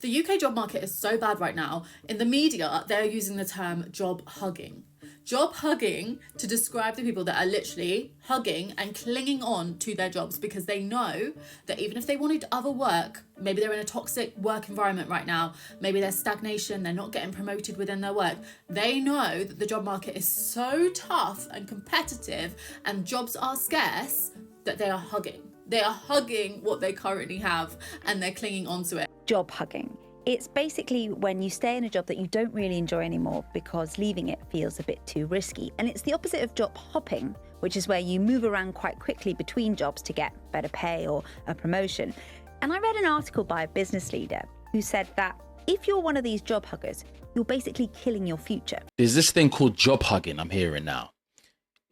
The UK job market is so bad right now. In the media, they're using the term job hugging. Job hugging to describe the people that are literally hugging and clinging on to their jobs because they know that even if they wanted other work, maybe they're in a toxic work environment right now, maybe there's stagnation, they're not getting promoted within their work, they know that the job market is so tough and competitive and jobs are scarce that they are hugging. They are hugging what they currently have and they're clinging onto it. Job hugging. It's basically when you stay in a job that you don't really enjoy anymore because leaving it feels a bit too risky. And it's the opposite of job hopping, which is where you move around quite quickly between jobs to get better pay or a promotion. And I read an article by a business leader who said that if you're one of these job huggers, you're basically killing your future. There's this thing called job hugging I'm hearing now.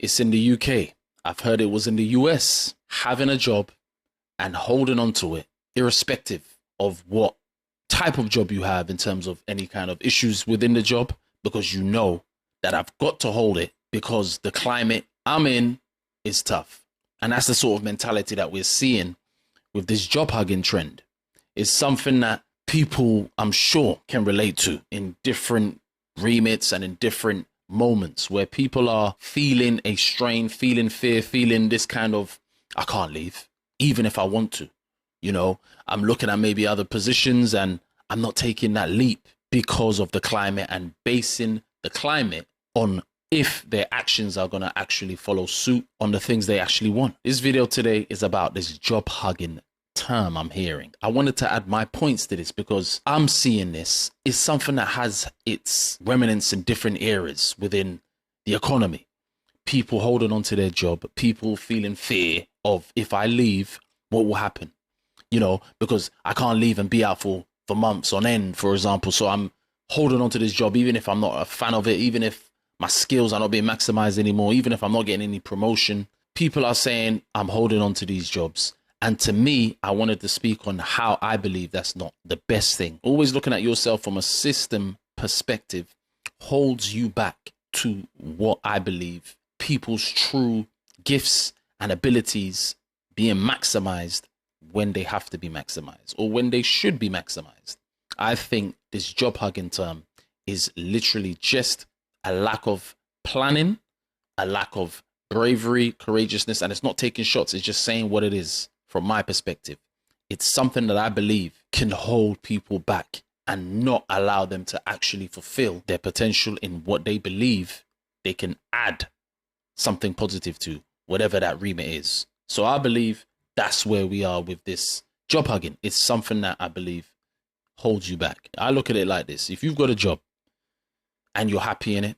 It's in the UK. I've heard it was in the US. Having a job and holding on to it, irrespective of what type of job you have in terms of any kind of issues within the job, because you know that I've got to hold it because the climate I'm in is tough. And that's the sort of mentality that we're seeing with this job hugging trend. It's something that people, I'm sure, can relate to in different remits and in different moments where people are feeling a strain, feeling fear, feeling this kind of, I can't leave, even if I want to. You know, I'm looking at maybe other positions and I'm not taking that leap because of the climate and basing the climate on if their actions are going to actually follow suit on the things they actually want. This video today is about this job hugging term I'm hearing. I wanted to add my points to this because I'm seeing this is something that has its remnants in different areas within the economy. People holding on to their job, people feeling fear of if I leave, what will happen? You know, because I can't leave and be out for months on end, for example. So I'm holding on to this job, even if I'm not a fan of it, even if my skills are not being maximized anymore, even if I'm not getting any promotion. People are saying I'm holding on to these jobs. And to me, I wanted to speak on how I believe that's not the best thing. Always looking at yourself from a system perspective holds you back to what I believe people's true gifts and abilities being maximized when they have to be maximized or when they should be maximized. I think this job hugging term is literally just a lack of planning, a lack of bravery, courageousness, and it's not taking shots. It's just saying what it is from my perspective. It's something that I believe can hold people back and not allow them to actually fulfill their potential in what they believe they can add something positive to, whatever that remit is. So I believe that's where we are with this job hugging. It's something that I believe holds you back. I look at it like this. If you've got a job and you're happy in it,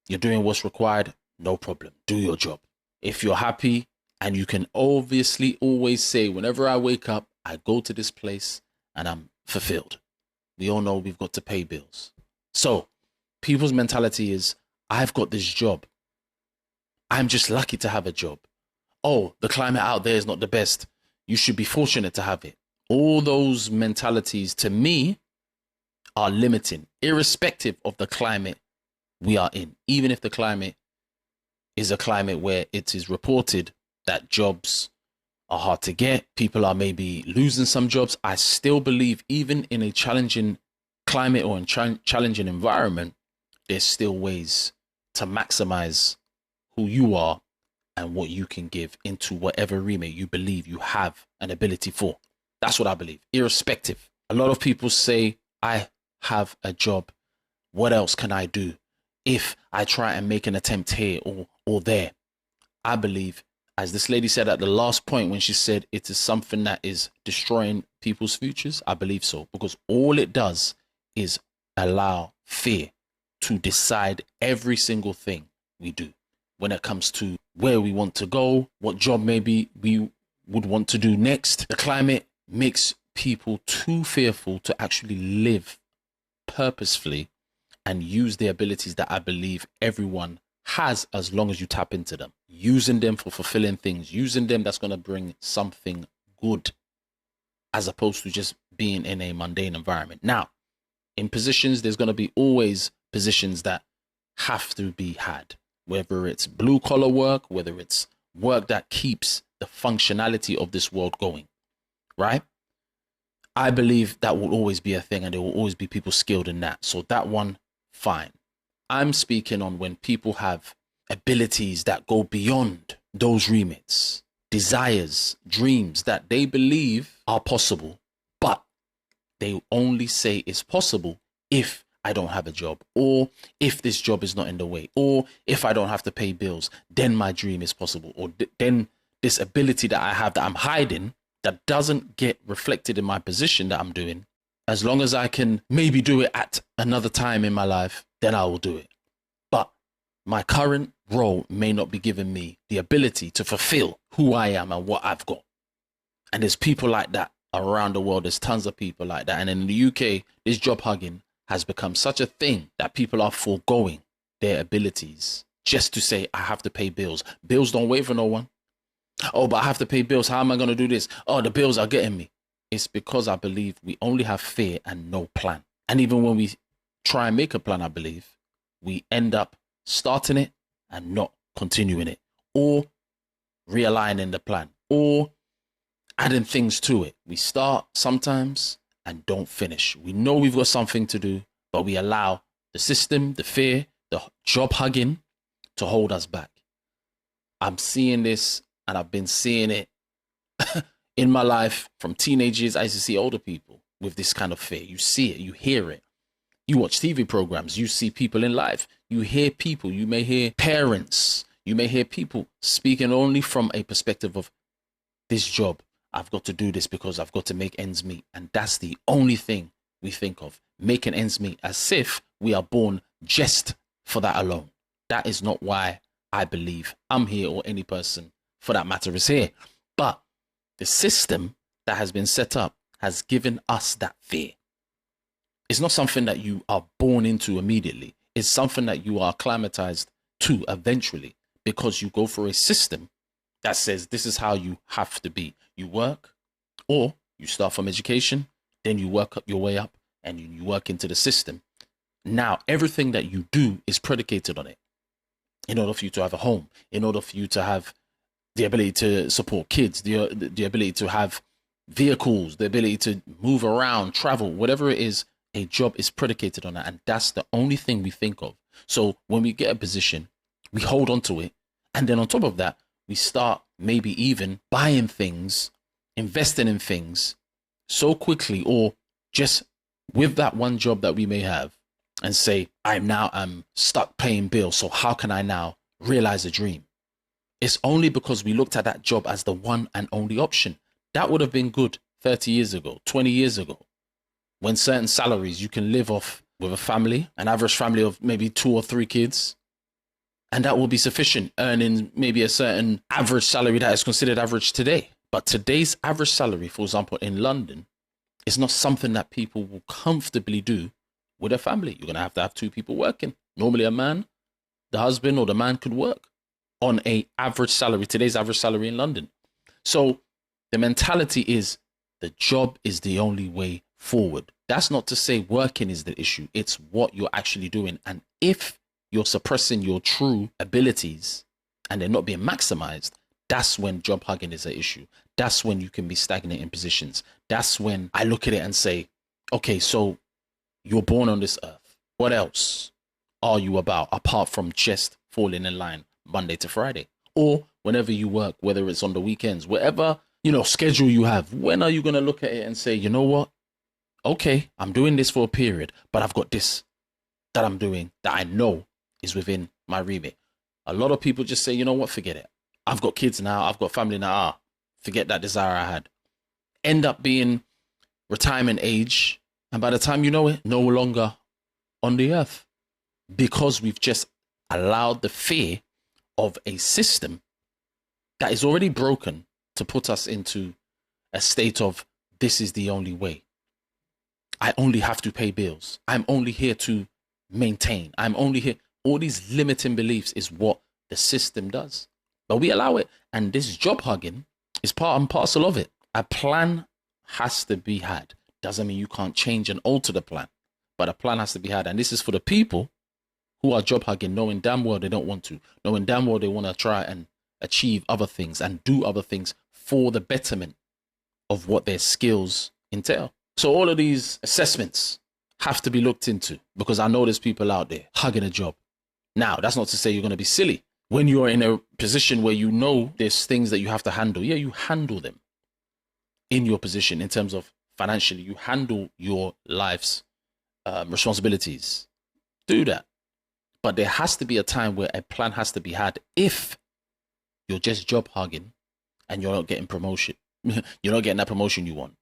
you're doing what's required, no problem. Do your job. If you're happy and you can obviously always say, whenever I wake up, I go to this place and I'm fulfilled. We all know we've got to pay bills. So people's mentality is, I've got this job. I'm just lucky to have a job. Oh, the climate out there is not the best. You should be fortunate to have it. All those mentalities to me are limiting, irrespective of the climate we are in. Even if the climate is a climate where it is reported that jobs are hard to get, people are maybe losing some jobs, I still believe even in a challenging climate or in challenging environment, there's still ways to maximize who you are and what you can give into whatever remit you believe you have an ability for. That's what I believe, irrespective. A lot of people say, I have a job. What else can I do if I try and make an attempt here or there? I believe, as this lady said at the last point when she said it is something that is destroying people's futures, I believe so. Because all it does is allow fear to decide every single thing we do when it comes to where we want to go, what job maybe we would want to do next. The climate makes people too fearful to actually live purposefully and use the abilities that I believe everyone has as long as you tap into them. Using them for fulfilling things, using them that's going to bring something good as opposed to just being in a mundane environment. Now, in positions, there's going to be always positions that have to be had. Whether it's blue collar work, whether it's work that keeps the functionality of this world going, right? I believe that will always be a thing, and there will always be people skilled in that. So that one, fine. I'm speaking on when people have abilities that go beyond those remits, desires, dreams that they believe are possible, but they only say it's possible if I don't have a job, or if this job is not in the way, or if I don't have to pay bills, then my dream is possible, or then this ability that I have that I'm hiding that doesn't get reflected in my position that I'm doing, as long as I can maybe do it at another time in my life, then I will do it. But my current role may not be giving me the ability to fulfill who I am and what I've got. And there's people like that around the world. There's tons of people like that. And in the UK, this job hugging has become such a thing that people are foregoing their abilities just to say, I have to pay bills. Bills don't wait for no one. Oh, but I have to pay bills. How am I going to do this? Oh, the bills are getting me. It's because I believe we only have fear and no plan. And even when we try and make a plan, I believe we end up starting it and not continuing it, or realigning the plan, or adding things to it. We start sometimes and don't finish. We know we've got something to do, but we allow the system, the fear, the job hugging to hold us back. I'm seeing this, and I've been seeing it in my life from teenage years. I used to see older people with this kind of fear. You see it, you hear it. You watch TV programs, you see people in life, you hear people, you may hear parents, you may hear people speaking only from a perspective of this job. I've got to do this because I've got to make ends meet. And that's the only thing we think of, making ends meet, as if we are born just for that alone. That is not why I believe I'm here, or any person for that matter is here. But the system that has been set up has given us that fear. It's not something that you are born into immediately. It's something that you are acclimatized to eventually, because you go through a system that says this is how you have to be. You work, or you start from education, then you work up your way up, and you work into the system. Now, everything that you do is predicated on it. In order for you to have a home, in order for you to have the ability to support kids, the ability to have vehicles, the ability to move around, travel, whatever it is, a job is predicated on that. And that's the only thing we think of. So when we get a position, we hold on to it. And then on top of that, we start maybe even buying things, investing in things so quickly, or just with that one job that we may have, and say, I'm stuck paying bills. So how can I now realize a dream? It's only because we looked at that job as the one and only option. That would have been good 30 years ago, 20 years ago, when certain salaries you can live off with a family, an average family of maybe 2 or 3 kids. And that will be sufficient, earning maybe a certain average salary that is considered average today. But today's average salary, for example, in London, is not something that people will comfortably do with a family. You're going to have 2 people working. Normally a man, the husband or the man, could work on a average salary, today's average salary in London. So the mentality is the job is the only way forward. That's not to say working is the issue. It's what you're actually doing. And if you're suppressing your true abilities and they're not being maximized, that's when job hugging is an issue. That's when you can be stagnant in positions. That's when I look at it and say, okay, so you're born on this earth. What else are you about apart from just falling in line Monday to Friday? Or whenever you work, whether it's on the weekends, whatever, schedule you have, when are you going to look at it and say, you know what? Okay, I'm doing this for a period, but I've got this that I'm doing that I know is within my remit. A lot of people just say, you know what, forget it. I've got kids now, I've got family now. Forget that desire I had. End up being retirement age, and by the time you know it, no longer on the earth, because we've just allowed the fear of a system that is already broken to put us into a state of, this is the only way. I only have to pay bills. I'm only here to maintain. I'm only here. All these limiting beliefs is what the system does. But we allow it. And this job hugging is part and parcel of it. A plan has to be had. Doesn't mean you can't change and alter the plan, but a plan has to be had. And this is for the people who are job hugging, knowing damn well they don't want to, knowing damn well they want to try and achieve other things and do other things for the betterment of what their skills entail. So all of these assessments have to be looked into, because I know there's people out there hugging a job. Now, that's not to say you're going to be silly. When you're in a position where you know there's things that you have to handle, yeah, you handle them in your position in terms of financially. You handle your life's responsibilities. Do that. But there has to be a time where a plan has to be had if you're just job hugging and you're not getting promotion. You're not getting that promotion you want.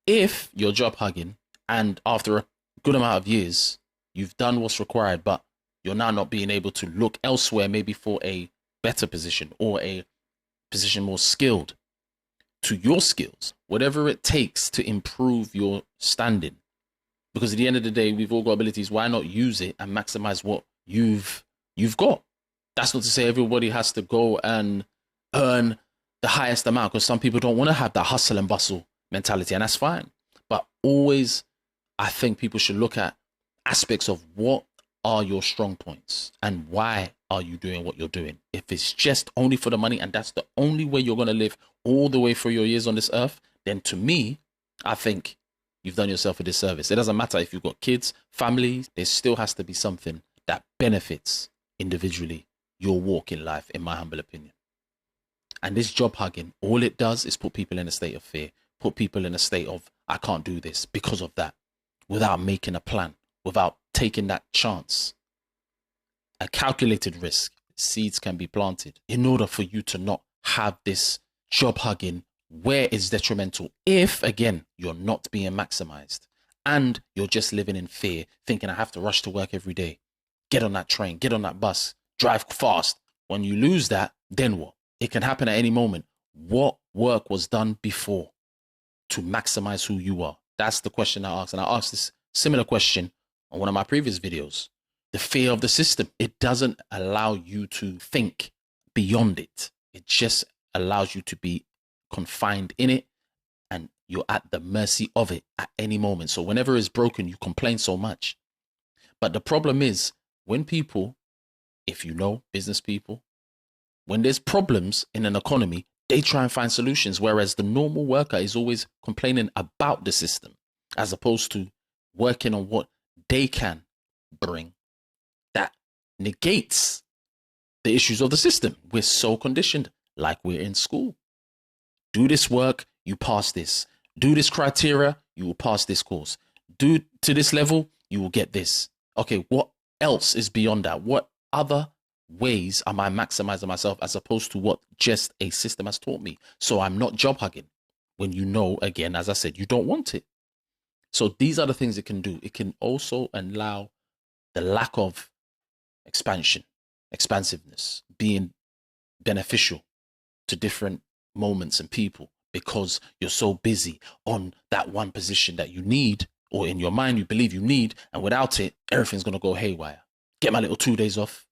If you're job hugging and after a good amount of years, you've done what's required, but you're now not being able to look elsewhere, maybe for a better position or a position more skilled to your skills, whatever it takes to improve your standing. Because at the end of the day, we've all got abilities. Why not use it and maximize what you've got? That's not to say everybody has to go and earn the highest amount, because some people don't want to have that hustle and bustle mentality, and that's fine. But always, I think people should look at aspects of what are your strong points and why are you doing what you're doing. If it's just only for the money and that's the only way you're going to live all the way through your years on this earth, then to me, I think you've done yourself a disservice. It doesn't matter if you've got kids, family, there still has to be something that benefits individually your walk in life, in my humble opinion. And this job hugging, all it does is put people in a state of fear, put people in a state of, I can't do this because of that, without making a plan, without taking that chance. A calculated risk, seeds can be planted in order for you to not have this job hugging where it's detrimental. If, again, you're not being maximized and you're just living in fear, thinking I have to rush to work every day, get on that train, get on that bus, drive fast. When you lose that, then what? It can happen at any moment. What work was done before to maximize who you are? That's the question I asked. And I asked this similar question on one of my previous videos. The fear of the system. It doesn't allow you to think beyond it. It just allows you to be confined in it, and you're at the mercy of it at any moment. So whenever it's broken, you complain so much. But the problem is, when people, if you know business people, when there's problems in an economy, they try and find solutions, whereas the normal worker is always complaining about the system as opposed to working on what they can bring that negates the issues of the system. We're so conditioned, like we're in school. Do this work, you pass this. Do this criteria, you will pass this course. Do to this level, you will get this. Okay, what else is beyond that? What other ways am I maximizing myself as opposed to what just a system has taught me? So I'm not job hugging when you know, again, as I said, you don't want it. So these are the things it can do. It can also allow the lack of expansiveness being beneficial to different moments and people, because you're so busy on that one position that you need, or in your mind you believe you need, and without it, everything's going to go haywire. Get my little 2 days off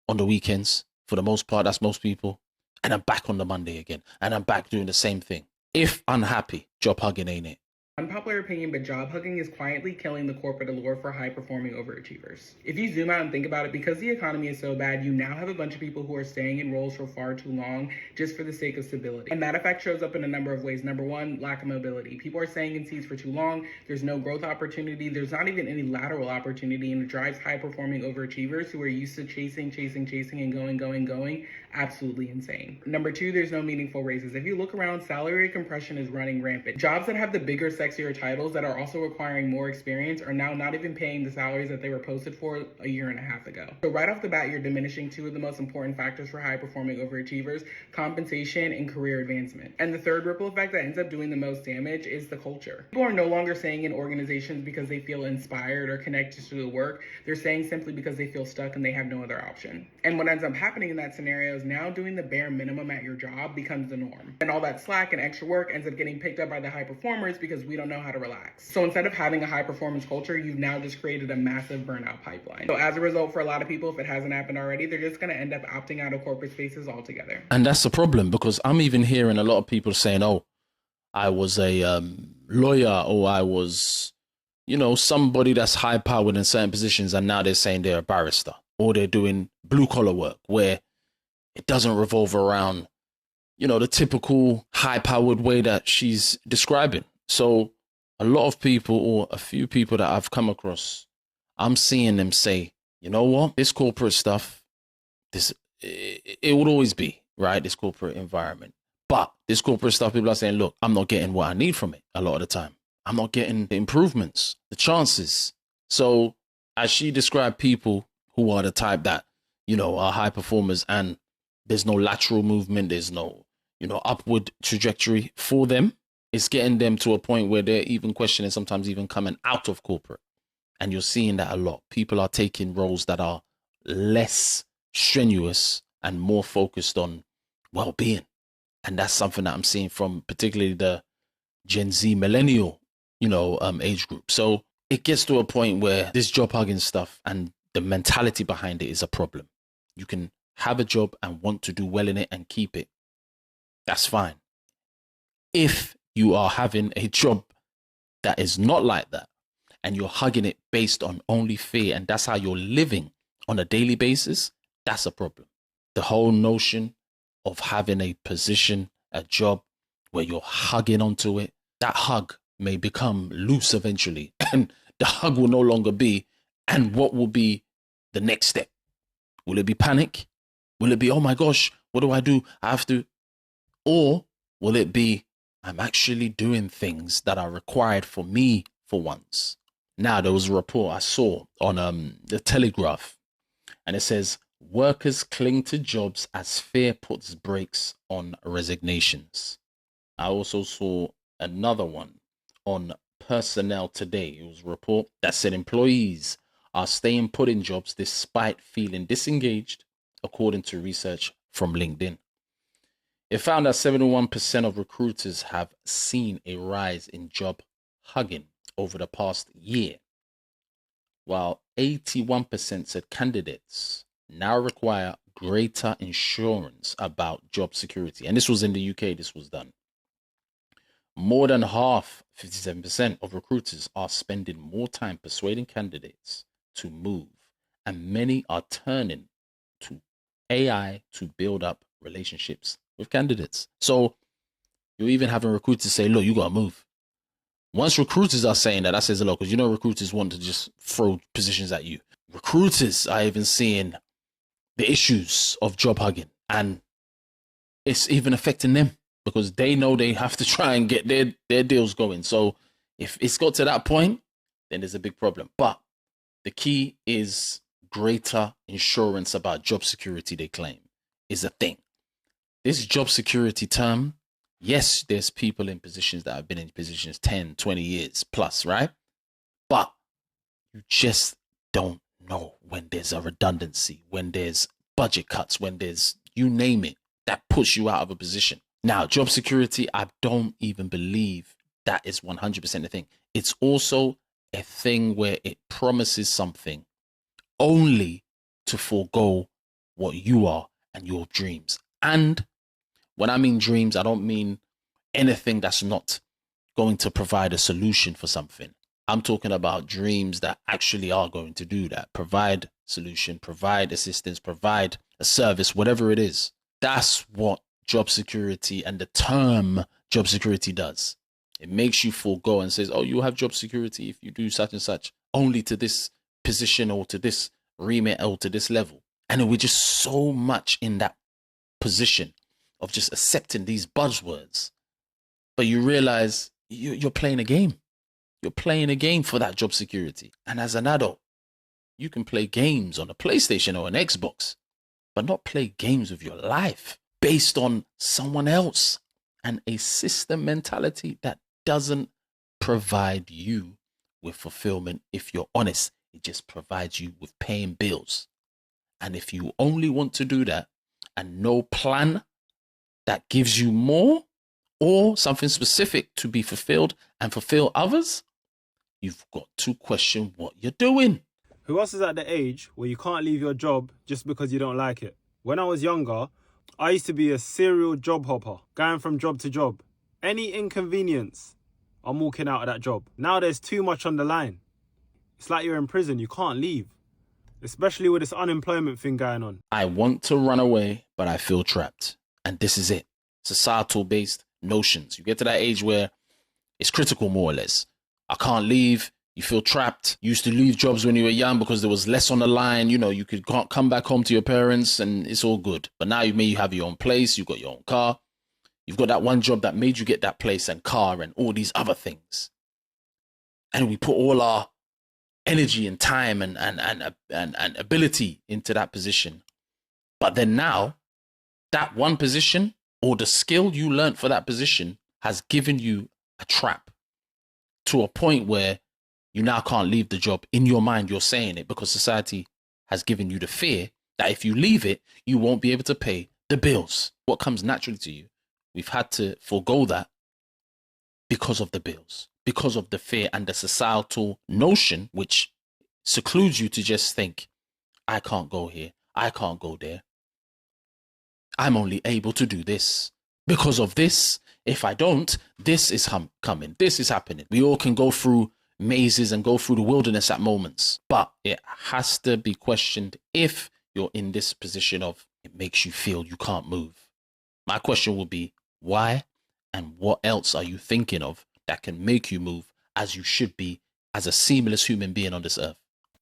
on the weekends, for the most part, that's most people, and I'm back on the Monday again, and I'm back doing the same thing. If unhappy, job hugging ain't it. Unpopular opinion, but job hugging is quietly killing the corporate allure for high-performing overachievers. If you zoom out and think about it, because the economy is so bad, you now have a bunch of people who are staying in roles for far too long just for the sake of stability. And that effect shows up in a number of ways. Number one, lack of mobility. People are staying in seats for too long. There's no growth opportunity. There's not even any lateral opportunity, and it drives high-performing overachievers who are used to chasing, and going, absolutely insane. Number two, there's no meaningful raises. If you look around, salary compression is running rampant. Jobs that have the bigger, sexier titles that are also requiring more experience are now not even paying the salaries that they were posted for a year and a half ago. So right off the bat, you're diminishing two of the most important factors for high-performing overachievers: compensation and career advancement. And the third ripple effect that ends up doing the most damage is the culture. People are no longer staying in organizations because they feel inspired or connected to the work. They're staying simply because they feel stuck and they have no other option. And what ends up happening in that scenario is now doing the bare minimum at your job becomes the norm. And all that slack and extra work ends up getting picked up by the high performers because we don't know how to relax. So instead of having a high performance culture, you've now just created a massive burnout pipeline. So as a result, for a lot of people, if it hasn't happened already, they're just going to end up opting out of corporate spaces altogether. And that's the problem, because I'm even hearing a lot of people saying, oh, I was a lawyer, or I was, somebody that's high powered in certain positions, and now they're saying they're a barrister, or they're doing blue collar work where it doesn't revolve around, the typical high powered way that she's describing. So a lot of people, or a few people that I've come across, I'm seeing them say, you know what, this corporate stuff, it would always be, right? This corporate environment. But this corporate stuff, people are saying, look, I'm not getting what I need from it a lot of the time. I'm not getting the improvements, the chances. So as she described people who are the type that, you know, are high performers and there's no lateral movement, there's no, you know, upward trajectory for them, it's getting them to a point where they're even questioning, sometimes even coming out of corporate. And you're seeing that a lot. People are taking roles that are less strenuous and more focused on well-being. And that's something that I'm seeing from particularly the Gen Z millennial, you know, age group. So it gets to a point where this job hugging stuff and the mentality behind it is a problem. You can have a job and want to do well in it and keep it. That's fine. If you are having a job that is not like that, and you're hugging it based on only fear, and that's how you're living on a daily basis, that's a problem. The whole notion of having a position, a job where you're hugging onto it, that hug may become loose eventually, and the hug will no longer be, and what will be the next step? Will it be panic? Will it be, oh my gosh, what do? I have to. Or will it be, I'm actually doing things that are required for me for once? Now, there was a report I saw on the Telegraph, and it says, workers cling to jobs as fear puts brakes on resignations. I also saw another one on Personnel Today. It was a report that said employees are staying put in jobs despite feeling disengaged, according to research from LinkedIn. It found that 71% of recruiters have seen a rise in job hugging over the past year, while 81% said candidates now require greater insurance about job security. And this was in the UK, this was done. More than half, 57% of recruiters are spending more time persuading candidates to move, and many are turning to AI to build up relationships with candidates. So you're even having recruiters say, look, you got to move. Once recruiters are saying that says a lot, because you know recruiters want to just throw positions at you. Recruiters are even seeing the issues of job hugging, and it's even affecting them because they know they have to try and get their deals going. So if it's got to that point, then there's a big problem. But the key is greater insurance about job security, they claim, is a thing. This job security term, yes, there's people in positions that have been in positions 10, 20 years plus, right? But you just don't know when there's a redundancy, when there's budget cuts, when there's, you name it, that puts you out of a position. Now, job security, I don't even believe that is 100% the thing. It's also a thing where it promises something only to forego what you are and your dreams. And when I mean dreams, I don't mean anything that's not going to provide a solution for something. I'm talking about dreams that actually are going to do that. Provide solution, provide assistance, provide a service, whatever it is. That's what job security and the term job security does. It makes you forego and says, oh, you have job security if you do such and such, only to this position or to this remit or to this level. And we're just so much in that position of just accepting these buzzwords. But you realize you're playing a game. You're playing a game for that job security. And as an adult, you can play games on a PlayStation or an Xbox, but not play games with your life based on someone else and a system mentality that doesn't provide you with fulfillment. If you're honest, it just provides you with paying bills. And if you only want to do that and no plan that gives you more or something specific to be fulfilled and fulfill others, you've got to question what you're doing. Who else is at the age where you can't leave your job just because you don't like it? When I was younger, I used to be a serial job hopper, going from job to job. Any inconvenience, I'm walking out of that job. Now there's too much on the line. It's like you're in prison, you can't leave. Especially with this unemployment thing going on. I want to run away, but I feel trapped. And this is it. Societal based notions. You get to that age where it's critical, more or less. I can't leave. You feel trapped. You used to leave jobs when you were young because there was less on the line. You know, you can't come back home to your parents and it's all good. But now you have your own place. You've got your own car. You've got that one job that made you get that place and car and all these other things. And we put all our energy and time and ability into that position. But then now, that one position or the skill you learned for that position has given you a trap to a point where you now can't leave the job. In your mind, you're saying it because society has given you the fear that if you leave it, you won't be able to pay the bills. What comes naturally to you, we've had to forego that because of the bills, because of the fear and the societal notion, which secludes you to just think, I can't go here, I can't go there. I'm only able to do this. Because of this, if I don't, this is coming, this is happening. We all can go through mazes and go through the wilderness at moments, but it has to be questioned if you're in this position of it makes you feel you can't move. My question will be, why and what else are you thinking of that can make you move as you should be as a seamless human being on this earth?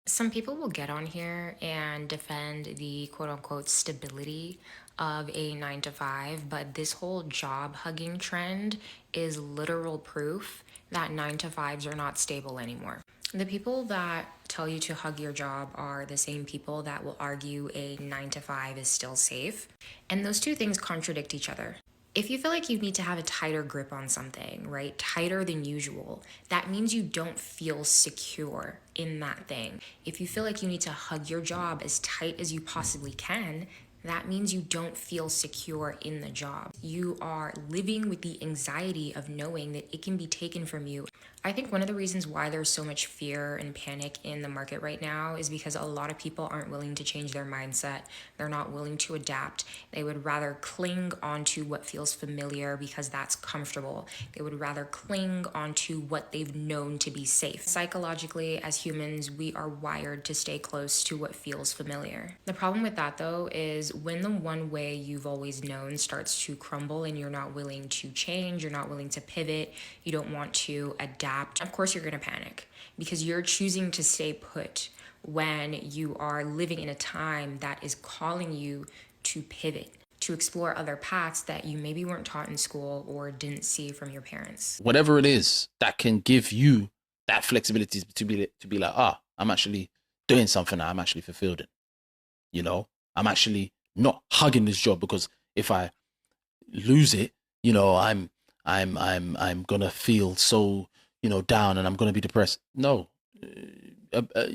Some people will get on here and defend the quote unquote stability of a 9 to 5, but this whole job hugging trend is literal proof that 9 to 5s are not stable anymore. The people that tell you to hug your job are the same people that will argue a 9 to 5 is still safe. And those two things contradict each other. If you feel like you need to have a tighter grip on something, right, tighter than usual, that means you don't feel secure in that thing. If you feel like you need to hug your job as tight as you possibly can, that means you don't feel secure in the job. You are living with the anxiety of knowing that it can be taken from you. I think one of the reasons why there's so much fear and panic in the market right now is because a lot of people aren't willing to change their mindset. They're not willing to adapt. They would rather cling onto what feels familiar because that's comfortable. They would rather cling onto what they've known to be safe. Psychologically, as humans, we are wired to stay close to what feels familiar. The problem with that, though, is when the one way you've always known starts to crumble and you're not willing to change, you're not willing to pivot, you don't want to adapt, of course you're going to panic because you're choosing to stay put when you are living in a time that is calling you to pivot, to explore other paths that you maybe weren't taught in school or didn't see from your parents. Whatever it is that can give you that flexibility to be like, I'm actually doing something that I'm actually fulfilled in. You know, I'm actually not hugging this job because if I lose it, you know, I'm gonna feel so, you know, down and I'm gonna be depressed. No,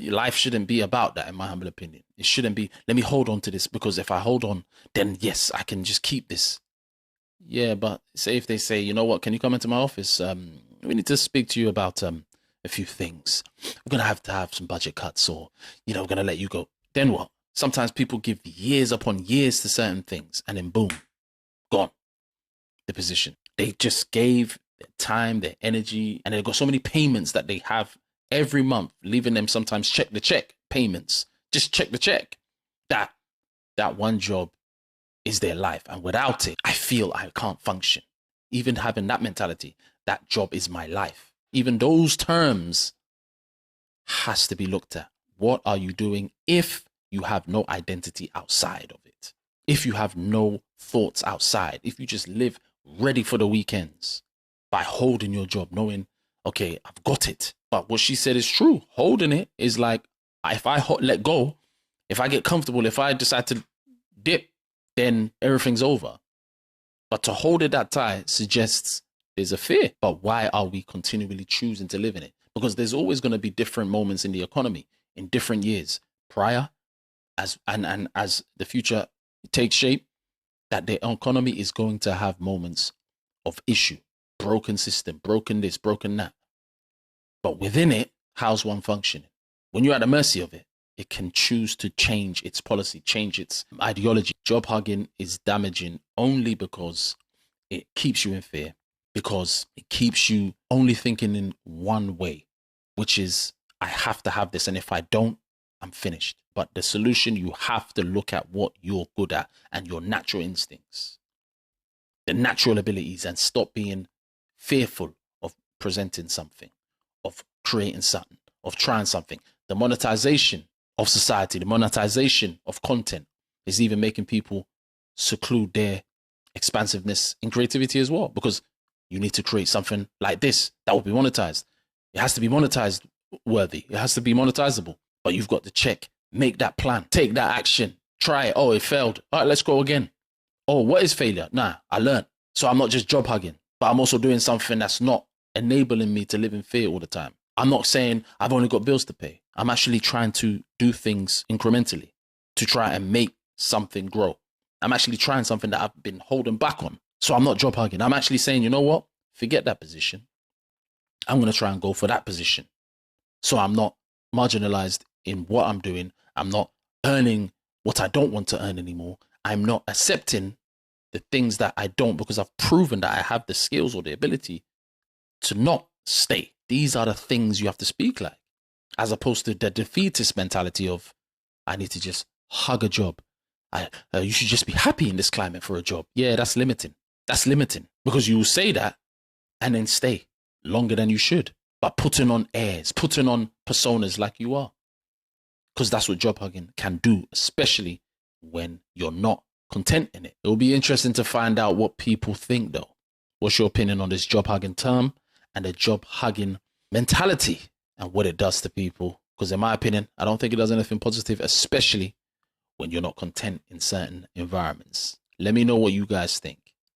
life shouldn't be about that, in my humble opinion. It shouldn't be, let me hold on to this because if I hold on, then yes, I can just keep this. Yeah, but say if they say, you know what, can you come into my office? We need to speak to you about a few things. We're gonna have to have some budget cuts, or you know, we're gonna let you go. Then what? Sometimes people give years upon years to certain things, and then boom, gone. The position. They just gave their time, their energy, and they've got so many payments that they have every month, leaving them sometimes check the check payments. Just check the check. That one job is their life. And without it, I feel I can't function. Even having that mentality, that job is my life. Even those terms has to be looked at. What are you doing if you have no identity outside of it? If you have no thoughts outside, if you just live ready for the weekends by holding your job, knowing, okay, I've got it. But what she said is true. Holding it is like, if I let go, if I get comfortable, if I decide to dip, then everything's over. But to hold it that tight suggests there's a fear. But why are we continually choosing to live in it? Because there's always going to be different moments in the economy in different years prior as the future takes shape, that the economy is going to have moments of issue, broken system, broken this, broken that. But within it, how's one functioning? When you're at the mercy of it, it can choose to change its policy, change its ideology. Job hugging is damaging only because it keeps you in fear, because it keeps you only thinking in one way, which is, I have to have this. And if I don't, I'm finished. But the solution, you have to look at what you're good at and your natural instincts, the natural abilities, and stop being fearful of presenting something, of creating something, of trying something. The monetization of society, the monetization of content is even making people seclude their expansiveness in creativity as well, because you need to create something like this that will be monetized. It has to be monetized worthy. It has to be monetizable, but you've got to check, make that plan, take that action, try it. Oh, it failed. All right, let's go again. Oh, what is failure? Nah, I learned. So I'm not just job hugging, but I'm also doing something that's not enabling me to live in fear all the time. I'm not saying I've only got bills to pay. I'm actually trying to do things incrementally to try and make something grow. I'm actually trying something that I've been holding back on. So I'm not job hugging. I'm actually saying, you know what? Forget that position. I'm going to try and go for that position. So I'm not marginalized in what I'm doing. I'm not earning what I don't want to earn anymore. I'm not accepting the things that I don't, because I've proven that I have the skills or the ability to not stay. These are the things you have to speak like, as opposed to the defeatist mentality of, I need to just hug a job. You should just be happy in this climate for a job. Yeah, that's limiting. That's limiting, because you will say that and then stay longer than you should, but putting on airs, putting on personas like you are, because that's what job hugging can do, especially when you're not content in it. It will be interesting to find out what people think, though. What's your opinion on this job hugging term and the job hugging mentality and what it does to people? Because in my opinion, I don't think it does anything positive, especially when you're not content in certain environments. Let me know what you guys think.